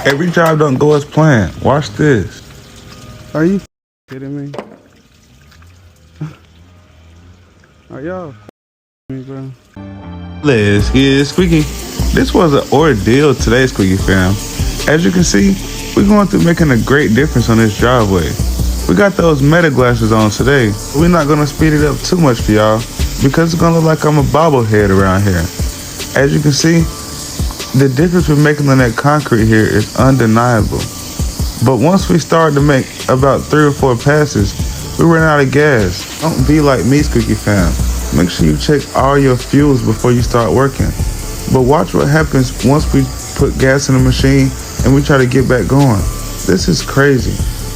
Every job don't go as planned. Watch this. Are you kidding me? Are y'all me, bro? Let's get Squeaky. This was an ordeal today, Squeaky fam. As you can see, we're going through making a great difference on this driveway. We got those meta glasses on today. We're not gonna speed it up too much for y'all because it's gonna look like I'm a bobblehead around here. As you can see, the difference we're making on that concrete here is undeniable. But once we start to make about 3 or 4 passes, we run out of gas. Don't be like me, Squeaky fam. Make sure you check all your fuels before you start working. But watch what happens once we put gas in the machine and we try to get back going. This is crazy,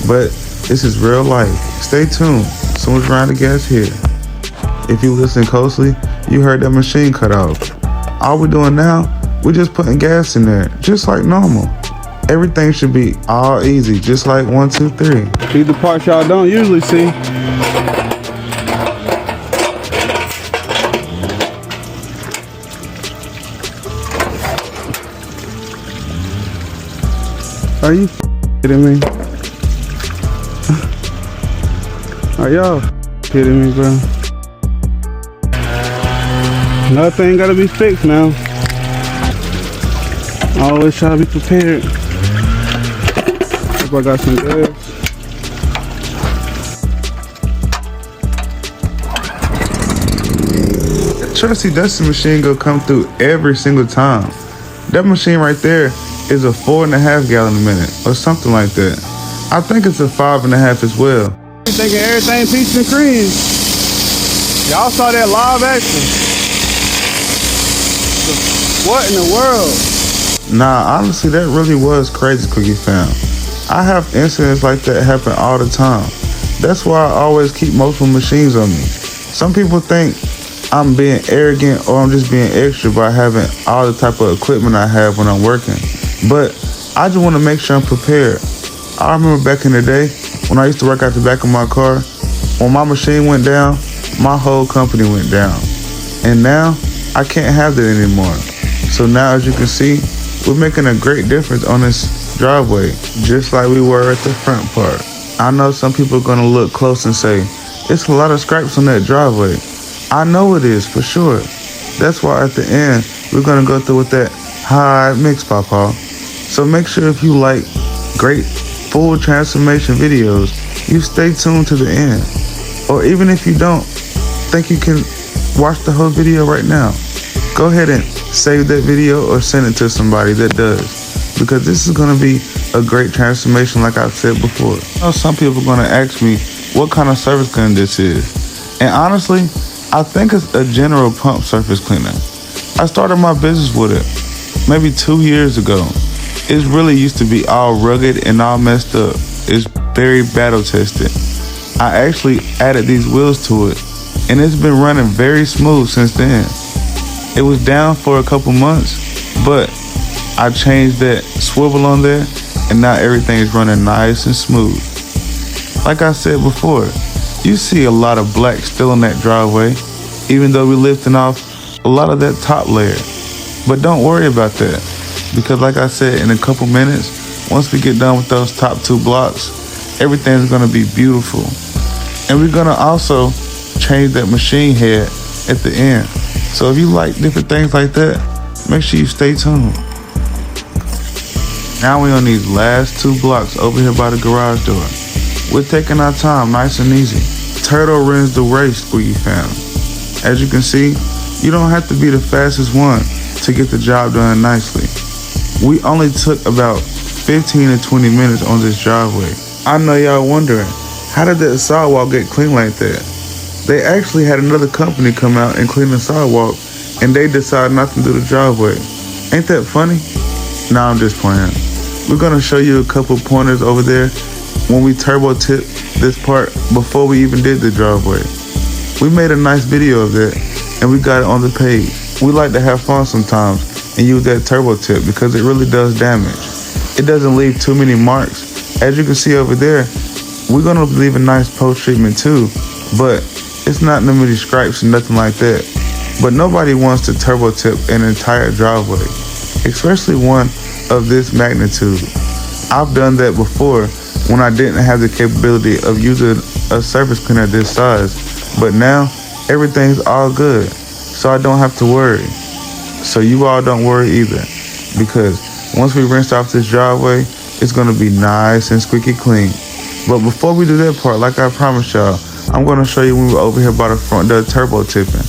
but this is real life. Stay tuned. Soon as we run out of gas here. If you listen closely, you heard that machine cut off. All we're doing now, we're just putting gas in there, just like normal. Everything should be all easy, just like 1, 2, 3. These the parts y'all don't usually see. Are you kidding me? Are y'all kidding me, bro? Nothing gotta be fixed now. Always try to be prepared. Hope I got some gas. Trusty Dusty machine gonna come through every single time. That machine right there is a 4.5 gallon a minute or something like that. I think it's a 5.5 as well. You thinking everything peaches and cream? Y'all saw that live action. What in the world? Nah, honestly, that really was crazy, Squeaky fam. I have incidents like that happen all the time. That's why I always keep multiple machines on me. Some people think I'm being arrogant or I'm just being extra by having all the type of equipment I have when I'm working. But I just want to make sure I'm prepared. I remember back in the day when I used to work out the back of my car, when my machine went down, my whole company went down. And now I can't have that anymore. So now, as you can see, we're making a great difference on this driveway, just like we were at the front part. I know some people are gonna look close and say, it's a lot of scrapes on that driveway. I know it is, for sure. That's why at the end, we're gonna go through with that high mix, Papa. So make sure if you like great full transformation videos, you stay tuned to the end. Or even if you don't think you can watch the whole video right now, go ahead and save that video or send it to somebody that does, because this is going to be a great transformation like I've said before. I know some people are going to ask me what kind of surface cleaner this is, and honestly I think it's a general pump surface cleaner. I started my business with it maybe 2 years ago. It really used to be all rugged and all messed up. It's very battle tested. I actually added these wheels to it and it's been running very smooth since then. It was down for a couple months, but I changed that swivel on there and now everything is running nice and smooth. Like I said before, you see a lot of black still on that driveway, even though we're lifting off a lot of that top layer. But don't worry about that, because like I said, in a couple minutes, once we get done with those top 2 blocks, everything's gonna be beautiful. And we're gonna also change that machine head at the end. So if you like different things like that, make sure you stay tuned. Now we're on these last 2 blocks over here by the garage door. We're taking our time, nice and easy. Turtle wins the race, Squeaky fam. As you can see, you don't have to be the fastest one to get the job done nicely. We only took about 15 to 20 minutes on this driveway. I know y'all wondering, how did that sidewalk get clean like that? They actually had another company come out and clean the sidewalk, and they decided not to do the driveway. Ain't that funny? Nah, I'm just playing. We're gonna show you a couple pointers over there when we turbo tipped this part before we even did the driveway. We made a nice video of that, and we got it on the page. We like to have fun sometimes and use that turbo tip because it really does damage. It doesn't leave too many marks. As you can see over there, we're gonna leave a nice post treatment too, but it's not no many stripes and nothing like that. But nobody wants to turbo tip an entire driveway, especially one of this magnitude. I've done that before when I didn't have the capability of using a surface cleaner this size, but now everything's all good, so I don't have to worry. So you all don't worry either, because once we rinse off this driveway, it's gonna be nice and squeaky clean. But before we do that part, like I promised y'all, I'm gonna show you when we were over here by the front door turbo tipping.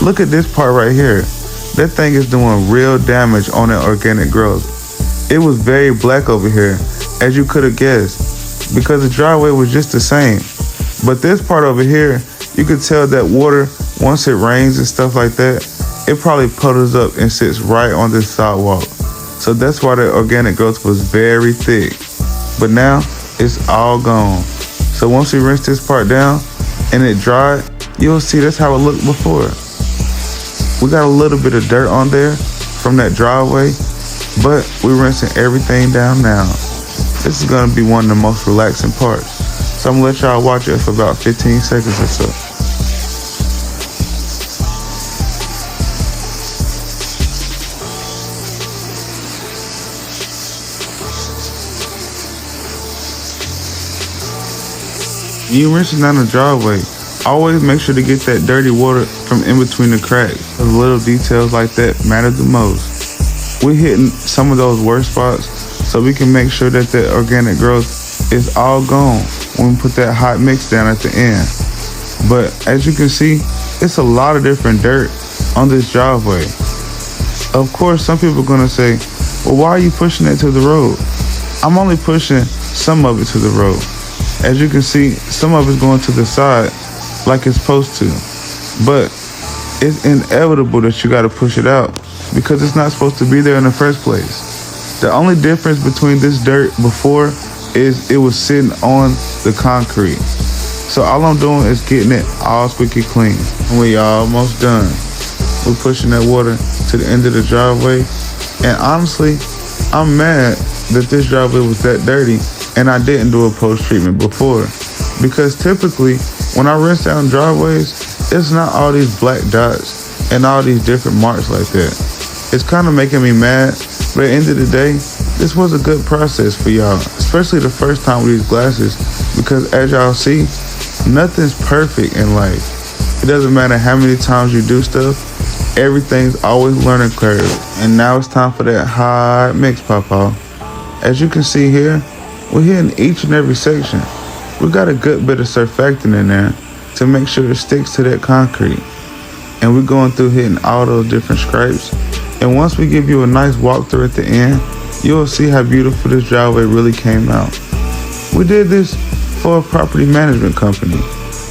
Look at this part right here. That thing is doing real damage on that organic growth. It was very black over here, as you could have guessed, because the driveway was just the same. But this part over here, you could tell that water, once it rains and stuff like that, it probably puddles up and sits right on this sidewalk. So that's why the organic growth was very thick. But now, it's all gone. So once we rinse this part down and it dried, you'll see that's how it looked before. We got a little bit of dirt on there from that driveway, but we're rinsing everything down now. This is gonna be one of the most relaxing parts. So I'm gonna let y'all watch it for about 15 seconds or so. When you rinsing down the driveway, always make sure to get that dirty water from in between the cracks. The little details like that matter the most. We're hitting some of those worst spots so we can make sure that the organic growth is all gone when we put that hot mix down at the end. But as you can see, it's a lot of different dirt on this driveway. Of course, some people are gonna say, well, why are you pushing it to the road? I'm only pushing some of it to the road. As you can see, some of it's going to the side like it's supposed to. But it's inevitable that you gotta push it out because it's not supposed to be there in the first place. The only difference between this dirt before is it was sitting on the concrete. So all I'm doing is getting it all squeaky clean. And we almost done. We're pushing that water to the end of the driveway. And honestly, I'm mad that this driveway was that dirty and I didn't do a post-treatment before. Because typically, when I rinse down driveways, it's not all these black dots and all these different marks like that. It's kind of making me mad, but at the end of the day, this was a good process for y'all, especially the first time with these glasses, because as y'all see, nothing's perfect in life. It doesn't matter how many times you do stuff, everything's always learning curve. And now it's time for that hot mix, Papa. As you can see here, we're hitting each and every section. We got a good bit of surfactant in there to make sure it sticks to that concrete. And we're going through hitting all those different scrapes. And once we give you a nice walkthrough at the end, you'll see how beautiful this driveway really came out. We did this for a property management company.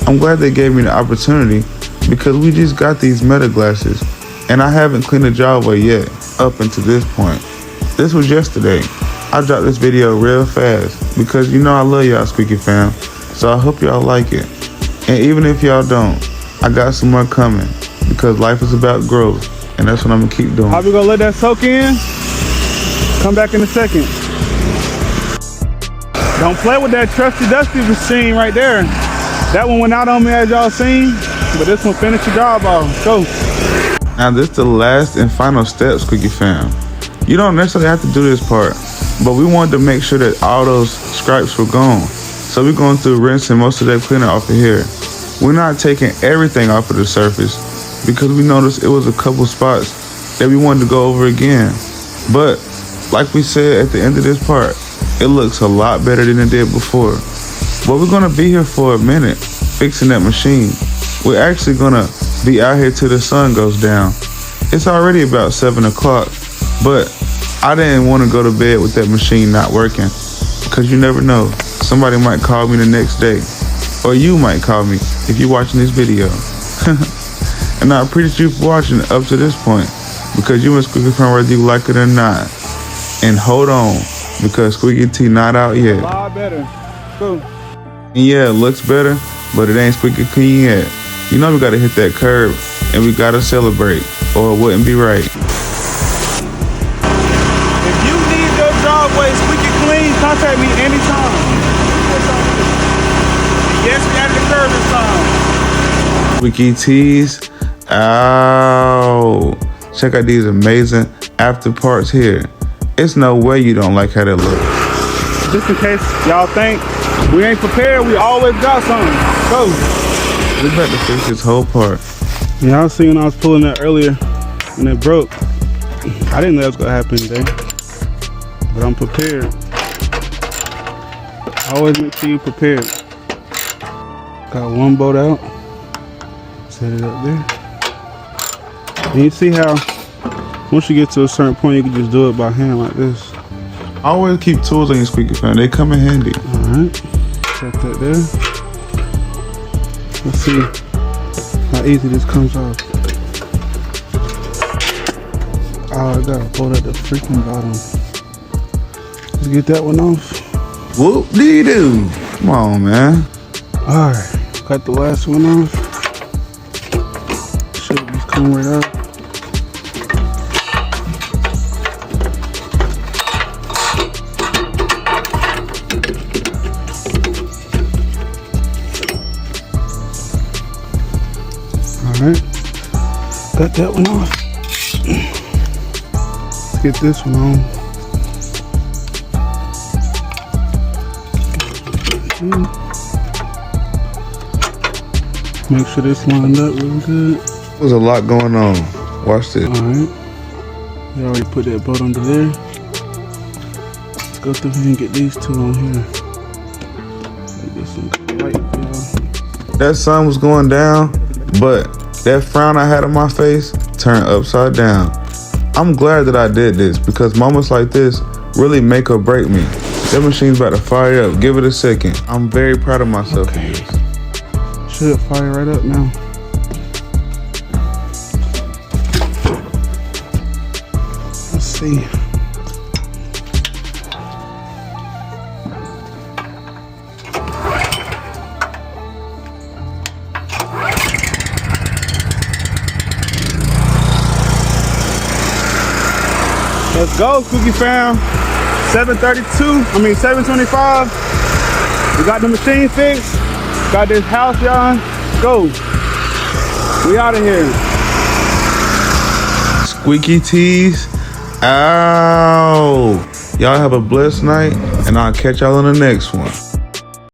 I'm glad they gave me the opportunity because we just got these meta glasses and I haven't cleaned the driveway yet up until this point. This was yesterday. I dropped this video real fast because you know I love y'all Squeaky fam, so I hope y'all like it. And even if y'all don't, I got some more coming because life is about growth and that's what I'm gonna keep doing. How we gonna let that soak in? Come back in a second. Don't play with that trusty dusty machine right there. That one went out on me as y'all seen, but this one finished the job off. Go. Now this is the last and final step, Squeaky fam. You don't necessarily have to do this part, but we wanted to make sure that all those stripes were gone. So we're going through rinsing most of that cleaner off of here. We're not taking everything off of the surface because we noticed it was a couple spots that we wanted to go over again. But like we said at the end of this part, it looks a lot better than it did before. But we're gonna be here for a minute fixing that machine. We're actually gonna be out here till the sun goes down. It's already about 7 o'clock, but I didn't want to go to bed with that machine not working because you never know. Somebody might call me the next day, or you might call me if you're watching this video. And I appreciate you for watching up to this point because you and Squeaky from whether you like it or not. And hold on, because Squeaky T not out yet. A lot better. Cool. And yeah, it looks better, but it ain't squeaky clean yet. You know we gotta hit that curb and we gotta celebrate, or it wouldn't be right. If you need your driveway squeaky clean, contact me anytime. Yes, we added the curb this time. Squeaky T's out. Check out these amazing after parts here. It's no way you don't like how that looks. Just in case y'all think we ain't prepared, we always got something. Go. We about to fix this whole part. Yeah, I was seeing when I was pulling that earlier and it broke. I didn't know that was gonna happen today, but I'm prepared. Always make sure you prepared. Got one bolt out. Set it up there. And you see how once you get to a certain point, you can just do it by hand like this. Always keep tools on your Squeaky fan. They come in handy. Alright. Set that there. Let's see how easy this comes off. Oh, I gotta pull at the freaking bottom. Let's get that one off. Whoop-dee-doo. Come on, man. Alright, got the last one off. Should just come right out. Alright, got that one off. Let's get this one on. Make sure this lined up really good. There's a lot going on. Watch this. Alright. We already put that bolt under there. Let's go through here and get these two on here. Make this one right, y'all. That sun was going down, but that frown I had on my face turned upside down. I'm glad that I did this because moments like this really make or break me. That machine's about to fire up. Give it a second. I'm very proud of myself for this. Should fire right up now. Let's see. Let's go, Squeaky fam. 725. We got the machine fixed. Got this house, y'all. Go. We out of here. Squeaky tees. Ow. Y'all have a blessed night, and I'll catch y'all on the next one.